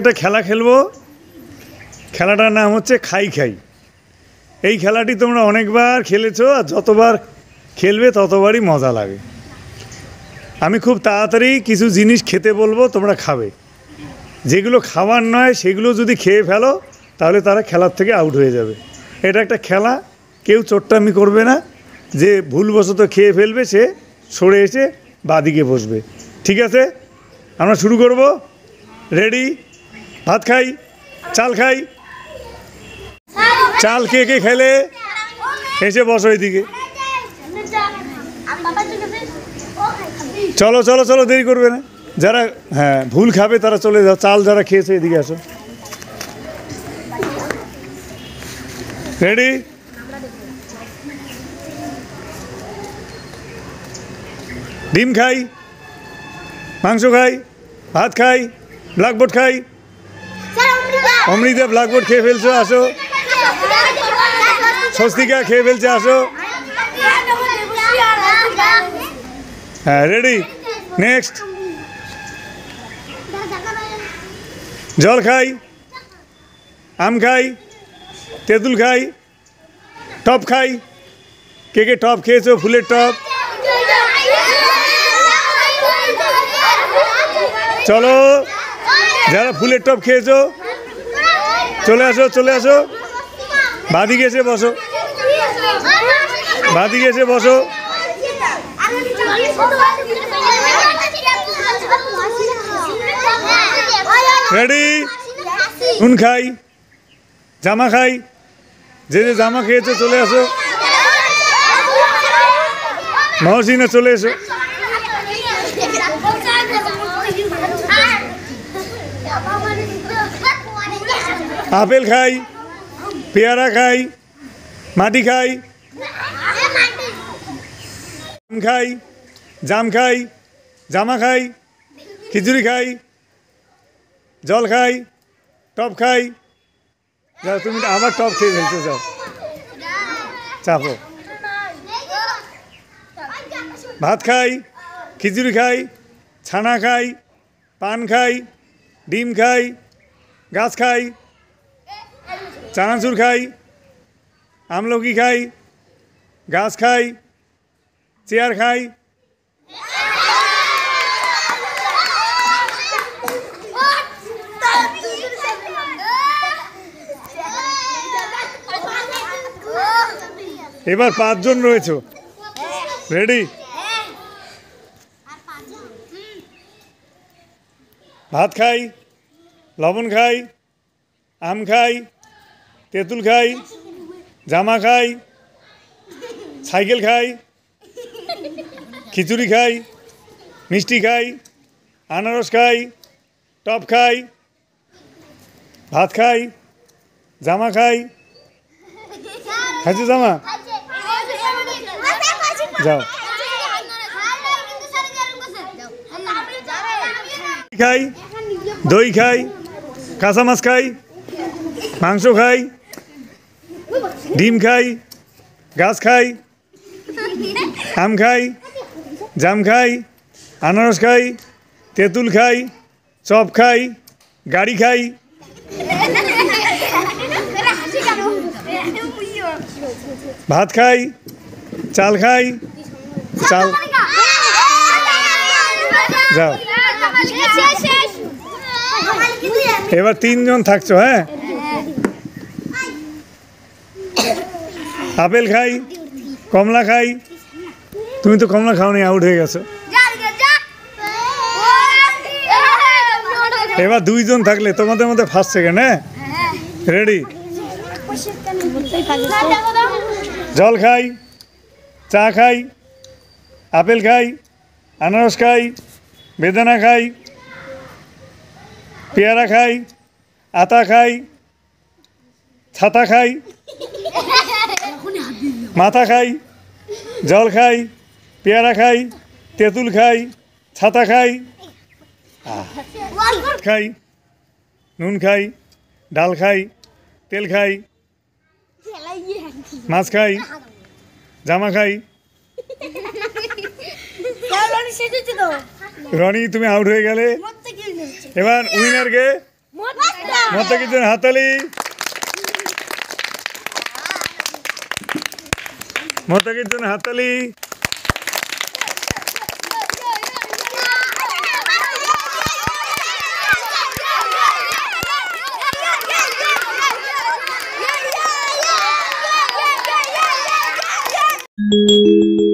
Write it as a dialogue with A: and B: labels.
A: একটা খেলা খেলবো। খেলাটার নাম হচ্ছে খাই খাই। এই খেলাটি তোমরা অনেকবার খেলেছো, আর যতবার খেলবে ততবারই মজা লাগে। আমি খুব তাড়াতাড়ি কিছু জিনিস খেতে বলবো, তোমরা খাবে। যেগুলো খাবার নয় সেগুলো যদি খেয়ে ফেলো তাহলে তারা খেলার থেকে আউট হয়ে যাবে। এটা একটা খেলা, কেউ চোট্টামি করবে না। যে ভুলবশত খেয়ে ফেলবে সে সরে এসে বাঁদিকে বসবে। ঠিক আছে, আমরা শুরু করব। রেডি? ভাত খাই, চাল খাই। চাল কে কে খেলে এসে বসো এইদিকে। চলো চলো চলো, দেরি করবে না। যারা ভুল খাবে তারা চলে যাও। চাল যারা খেয়েছে এদিকে আসো। রেডি? ডিম খাই, মাংস খাই, ভাত খাই, ব্ল্যাকবোর্ড খাই। অমৃতা ব্ল্যাকবোর্ড খেয়ে ফেলছো, আসো। স্বস্তিকা খেয়ে ফেলছে, আসো। হ্যাঁ, রেডি? নেক্সট। জল খাই, আম খাই, তেঁতুল খাই, টপ খাই। কে কে টপ খেয়েছো? ফুলের টপ। চলো, যারা ফুলের টপ খেয়েছো চলে আসো, চলে আসো। বাঁদিকে এসে বসো, বাঁদিকে এসে বসো। রেডি? নুন খাই, জামা খাই। যে যে জামা খেয়েছো চলে আসো। মহসিনা চলে এসো। আপেল খাই, পেয়ারা খাই, মাটি খাই, আম খাই, জাম খাই, জামা খাই, খিচুড়ি খাই, জল খাই, টপ খাই। যাও, তুমি আবার টপ খেয়ে ফেলছো। যাও, চাপো। ভাত খাই, খিচুড়ি খাই, ছানা খাই, পান খাই, ডিম খাই, গাছ খাই, চানাচুর খাই, আমলকি খাই, গাছ খাই, চেয়ার খাই। এবার 5 জন রয়েছে। রেডি? ভাত খাই, লবণ খাই, আম খাই, তেঁতুল খাই, জামা খাই, সাইকেল খাই, খিচুড়ি খাই, মিষ্টি খাই, আনারস খাই, টপ খাই, ভাত খাই, জামা খাই। খাইছো জামা? যাও। খাই, দই খাই, কাঁচা মাছ খাই, মাংস খাই, ডিম খাই, গাছ খাই, আম খাই, জাম খাই, আনারস খাই, তেঁতুল খাই, চপ খাই, গাড়ি খাই। ভাত খাই, চাল খাই, চাল। যাও। এবার 3 জন থাকছো। হ্যাঁ, আপেল খাই, কমলা খাই। তুমি তো কমলা খাওনি, আউট হয়ে গেছো। এবার 2 জন থাকলে তোমাদের মধ্যে ফার্স্ট সেকেন্ড। হ্যাঁ, রেডি? জল খাই, চা খাই, আপেল খাই, আনারস খাই, বেদানা খাই, পেয়ারা খাই, আতা খাই, ছাতা খাই, মাথা খাই, জল খাই, পেয়ারা খাই, তেঁতুল খাই, ছাতা খাই, খাই, নুন খাই, ডাল খাই, তেল খাই, মাছ খাই, জামা খাই। রনি, তুমি আউট হয়ে গেলে। এবার উইনার কে? মোত্তাকির জন্য হাততালি। মোত্তাকির জন্য হাততালি।
B: Thank you.